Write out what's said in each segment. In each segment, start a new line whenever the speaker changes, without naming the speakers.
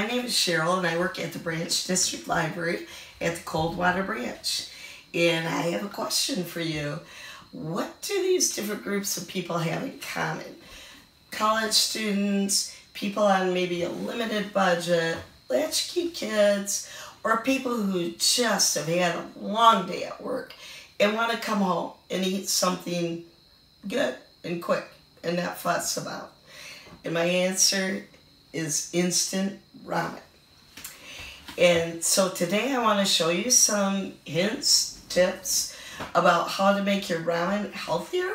my name is Cheryl and I work at the Branch District Library at the Coldwater Branch. And I have a question for you. What do these different groups of people have in common? College students, people on maybe a limited budget, latchkey kids, or people who just have had a long day at work and want to come home and eat something good and quick and not fuss about. And my answer is instant ramen. And so today I want to show you some hints, tips about how to make your ramen healthier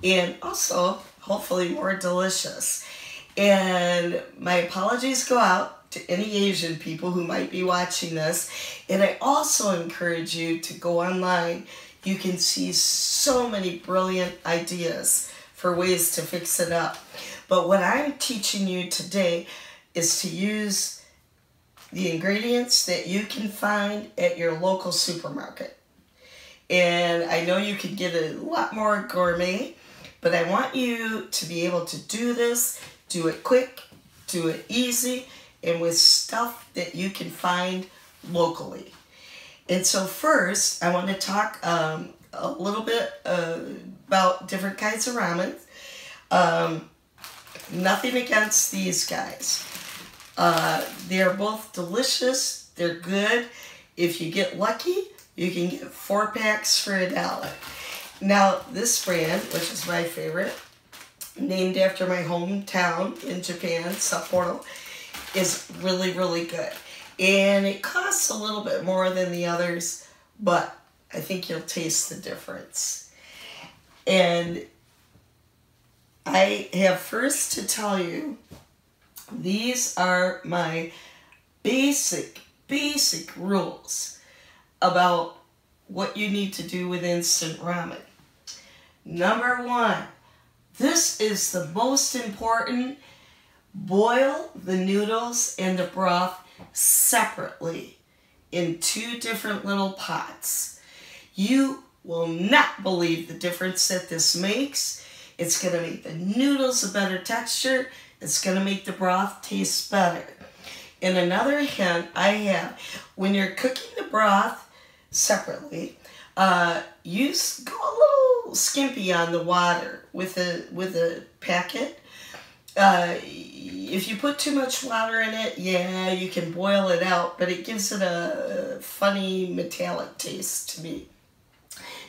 and also hopefully more delicious. And my apologies go out to any Asian people who might be watching this. And I also encourage you to go online. You can see so many brilliant ideas for ways to fix it up. But what I'm teaching you today is to use the ingredients that you can find at your local supermarket. And I know you can get a lot more gourmet, but I want you to be able to do this, do it quick, do it easy, and with stuff that you can find locally. And so first, I want to talk a little bit about different kinds of ramen. Nothing against these guys. They're both delicious. They're good. If you get lucky, you can get 4 packs for $1. Now, this brand, which is my favorite, named after my hometown in Japan, Sapporo, is really, really good. And it costs a little bit more than the others, but I think you'll taste the difference. And I have first to tell you, these are my basic rules about what you need to do with instant ramen. Number 1, this is the most important. Boil the noodles and the broth separately in 2 different little pots. You will not believe the difference that this makes. It's going to make the noodles a better texture. It's going to make the broth taste better. And another hint I have, when you're cooking the broth separately, go a little skimpy on the water with a packet. If you put too much water in it, yeah, you can boil it out, but it gives it a funny metallic taste to me.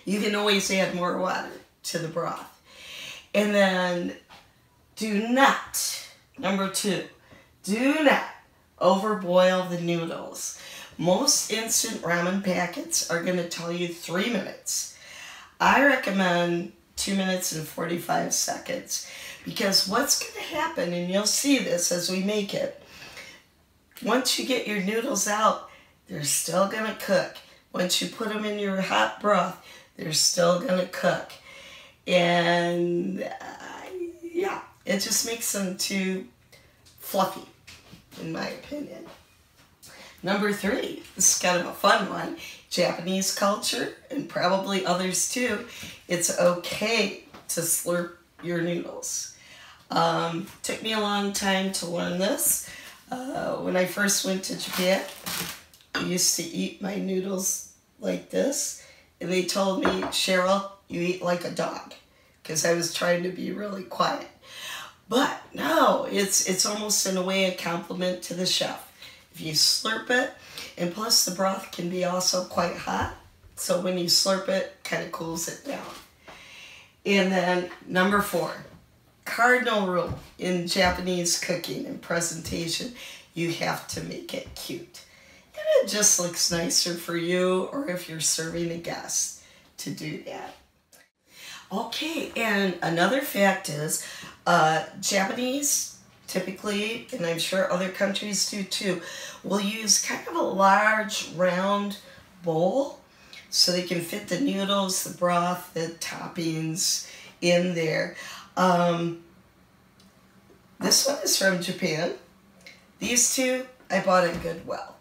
You can always add more water to the broth. And then do not, number 2, do not overboil the noodles. Most instant ramen packets are going to tell you 3 minutes. I recommend 2 minutes and 45 seconds because what's going to happen, and you'll see this as we make it, once you get your noodles out, they're still going to cook. Once you put them in your hot broth, they're still going to cook. And yeah, it just makes them too fluffy, in my opinion. Number 3, this is kind of a fun one. Japanese culture, and probably others too, it's okay to slurp your noodles. Took me a long time to learn this. When I first went to Japan, I used to eat my noodles like this, and they told me, Cheryl, you eat like a dog, because I was trying to be really quiet. But no, it's almost in a way a compliment to the chef. If you slurp it, and plus the broth can be also quite hot, so when you slurp it, kind of cools it down. And then number 4, cardinal rule in Japanese cooking and presentation, you have to make it cute. And it just looks nicer for you, or if you're serving a guest, to do that. Okay, and another fact is, Japanese typically, and I'm sure other countries do too, will use kind of a large round bowl so they can fit the noodles, the broth, the toppings in there. This one is from Japan. These 2 I bought at Goodwill.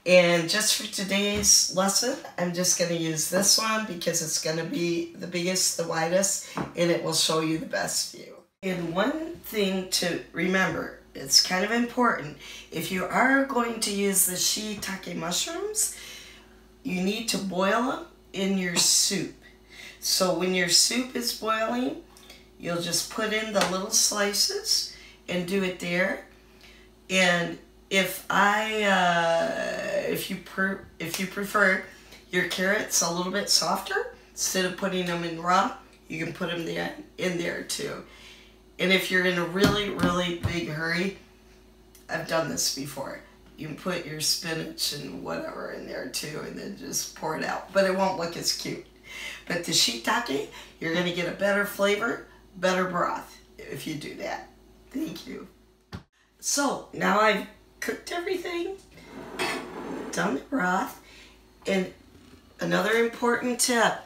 And just for today's lesson, I'm just going to use this one because it's going to be the biggest, the widest, and it will show you the best view. And one thing to remember, it's kind of important. If you are going to use the shiitake mushrooms, you need to boil them in your soup. So when your soup is boiling, you'll just put in the little slices and do it there. And if you prefer your carrots a little bit softer, instead of putting them in raw, you can put them in there too. And if you're in a really, really big hurry, I've done this before. You can put your spinach and whatever in there too, and then just pour it out. But it won't look as cute. But the shiitake, you're going to get a better flavor, better broth if you do that. Thank you. So now I've cooked everything, done the broth, and another important tip,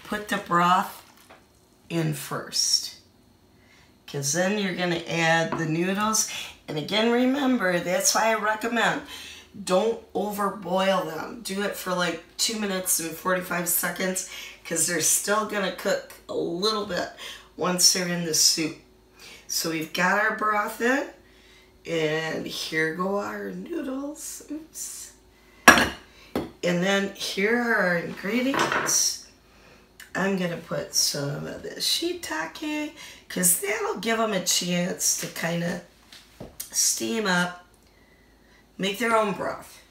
put the broth in first, because then you're going to add the noodles. And again, remember, that's why I recommend don't overboil them. Do it for like 2 minutes and 45 seconds, because they're still going to cook a little bit once they're in the soup. So we've got our broth in, and here go our noodles. Oops. And then here are our ingredients. I'm going to put some of the shiitake, because that'll give them a chance to kind of steam up, make their own broth,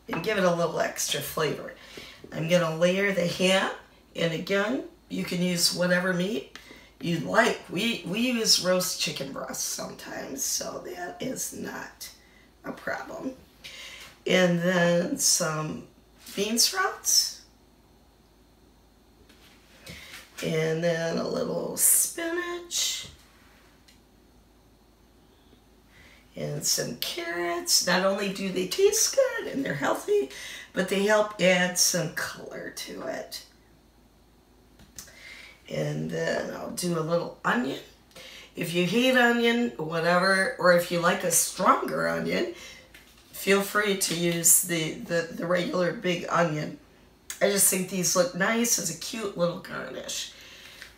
and give it a little extra flavor. I'm going to layer the ham, and again, you can use whatever meat you like. We use roast chicken breasts sometimes, so that is not a problem. And then some bean sprouts, and then a little spinach, and some carrots. Not only do they taste good and they're healthy, but they help add some color to it. And then I'll do a little onion. If you hate onion, whatever, or if you like a stronger onion, feel free to use the regular big onion. I just think these look nice as a cute little garnish.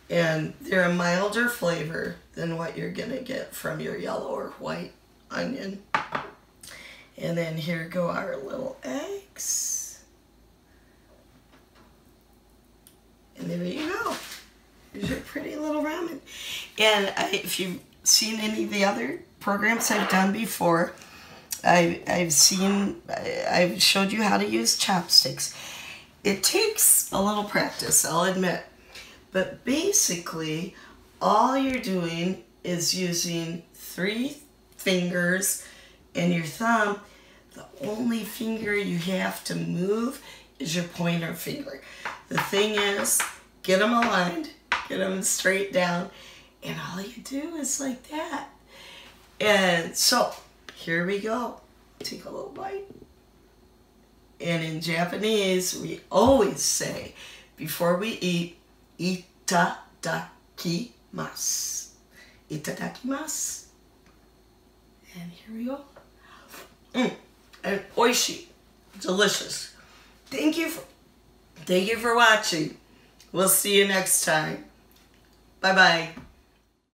And they're a milder flavor than what you're going to get from your yellow or white onion. And then here go our little eggs. And there you go. Here's your pretty little ramen. And if you've seen any of the other programs I've done before, I've showed you how to use chopsticks. It takes a little practice, I'll admit. But basically, all you're doing is using 3 fingers and your thumb. The only finger you have to move is your pointer finger. The thing is, get them aligned, get them straight down, and all you do is like that. And so, here we go. Take a little bite. And in Japanese, we always say, before we eat, itadakimasu. Itadakimasu. And here we go. And oishi. Delicious. Thank you for watching. We'll see you next time. Bye-bye.